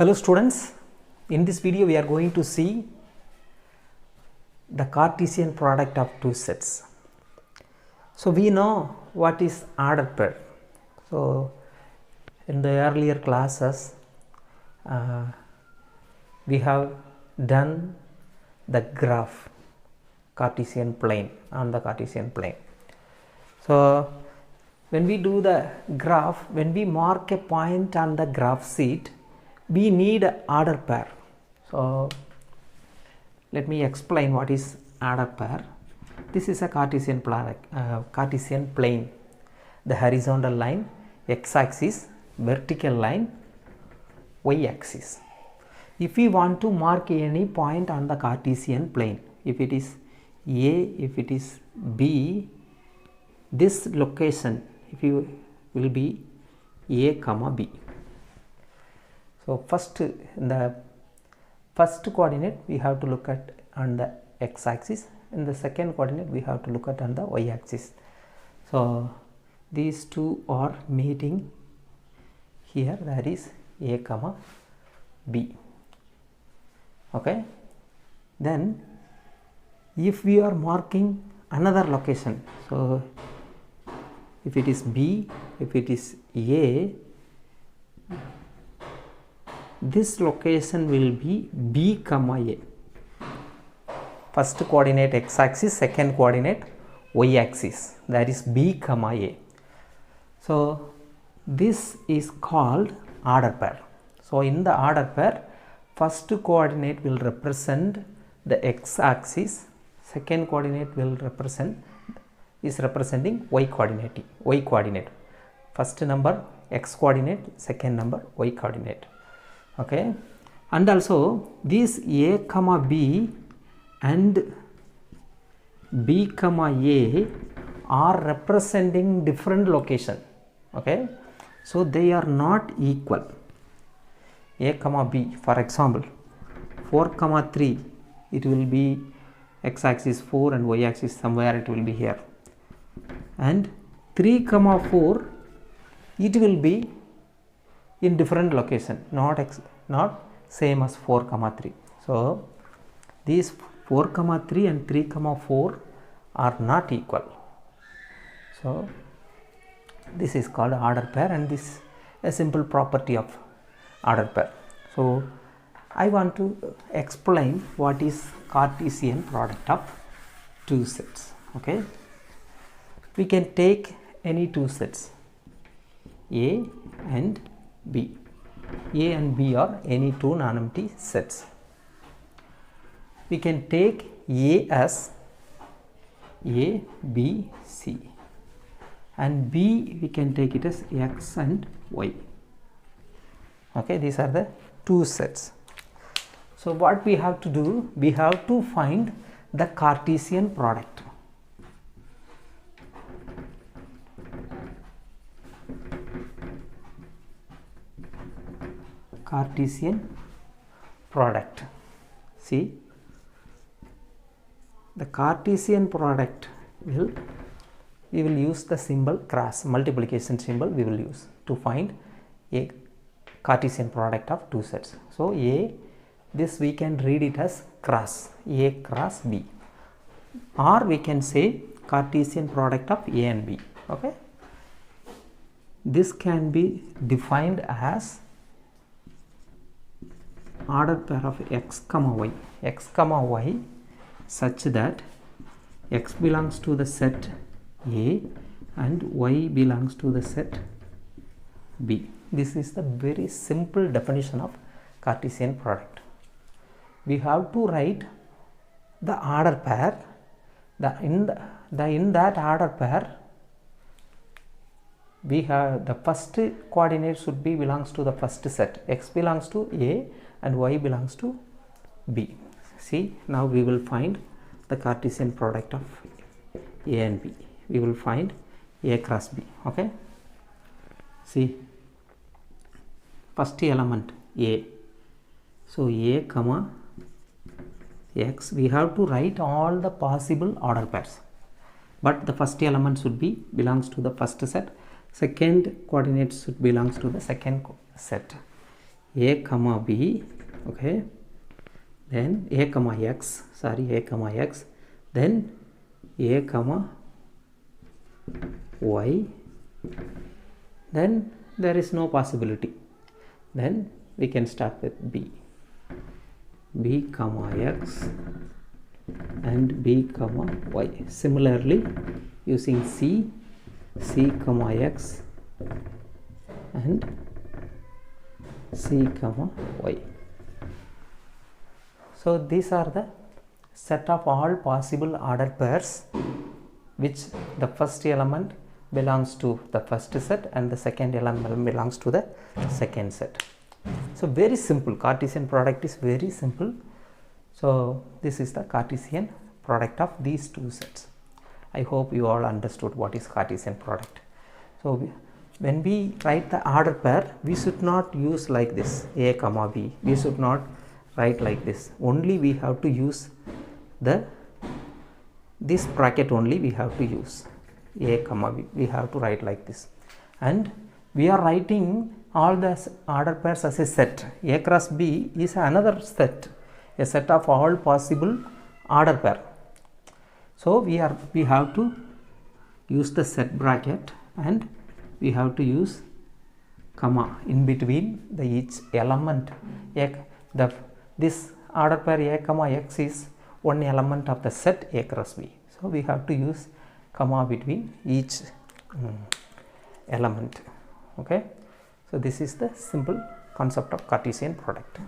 Hello students, in this video we are going to see the Cartesian product of two sets. So we know what is order pair. So in the earlier classes we have done the graph Cartesian plane on the Cartesian plane. So when we do the graph, when we mark a point on the graph sheet, we need an order pair. So let me explain what is order pair. This is a Cartesian plane. The horizontal line x-axis, vertical line y-axis. If we want to mark any point on the Cartesian plane, if it is A, if it is B, this location if you will be A comma B. So first, in the first coordinate we have to look at on the x-axis, in the second coordinate we have to look at on the y-axis. So these two are meeting here, that is A comma B. Okay, then if we are marking another location, so if it is B, if it is A, this location will be B comma A. First coordinate x-axis, second coordinate y-axis, that is B comma A. So this is called order pair. So in the order pair, first coordinate will represent the x-axis, second coordinate will representing y coordinate. First number x coordinate, second number y coordinate. Okay, and also these A comma B and B comma A are representing different location. Okay, so they are not equal. A comma B, for example 4 comma 3, it will be x-axis 4 and y-axis somewhere it will be here, and 3 comma 4 it will be in different location, not same as 4 comma 3. So these 4 comma 3 and 3 comma 4 are not equal. So this is called order pair, and this is a simple property of order pair. So I want to explain what is Cartesian product of two sets. Okay, we can take any two sets, A and B. A and B are any two non-empty sets. We can take A as A, B, C, and B we can take it as X and Y. Okay, these are the two sets. So what we have to do, we have to find the Cartesian product. Cartesian product. See, the Cartesian product we will use the symbol cross, multiplication symbol we will use to find a Cartesian product of two sets. So A, this we can read it as cross, A cross B, or we can say Cartesian product of A and B. Okay, this can be defined as order pair of x comma y such that x belongs to the set A and y belongs to the set B. This is the very simple definition of Cartesian product. We have to write the order pair. In that order pair, we have the first coordinate should be belongs to the first set. X belongs to A and y belongs to B. See, now we will find the Cartesian product of A and B. We will find A cross B. Okay, see, first element A. So A comma X, we have to write all the possible order pairs, but the first element should be belongs to the first set, second coordinate should belongs to the second set. a comma b, okay, then a comma x, sorry, a comma x, then a comma y, then there is no possibility, then we can start with b comma x and b comma y. Similarly, using c comma x and c comma y. So these are the set of all possible ordered pairs which the first element belongs to the first set and the second element belongs to the second set. So very simple, Cartesian product is very simple. So this is the Cartesian product of these two sets. I hope you all understood what is Cartesian product. So when we write the ordered pair, we should not use like this a comma b, we should not write like this, only we have to use this bracket, only we have to use a comma b, we have to write like this, and we are writing all the ordered pairs as a set. A cross b is another set, a set of all possible ordered pair. So we have to use the set bracket and we have to use comma in between the each element. This ordered pair a comma x is one element of the set a cross b. So we have to use comma between each element. Okay. So this is the simple concept of Cartesian product.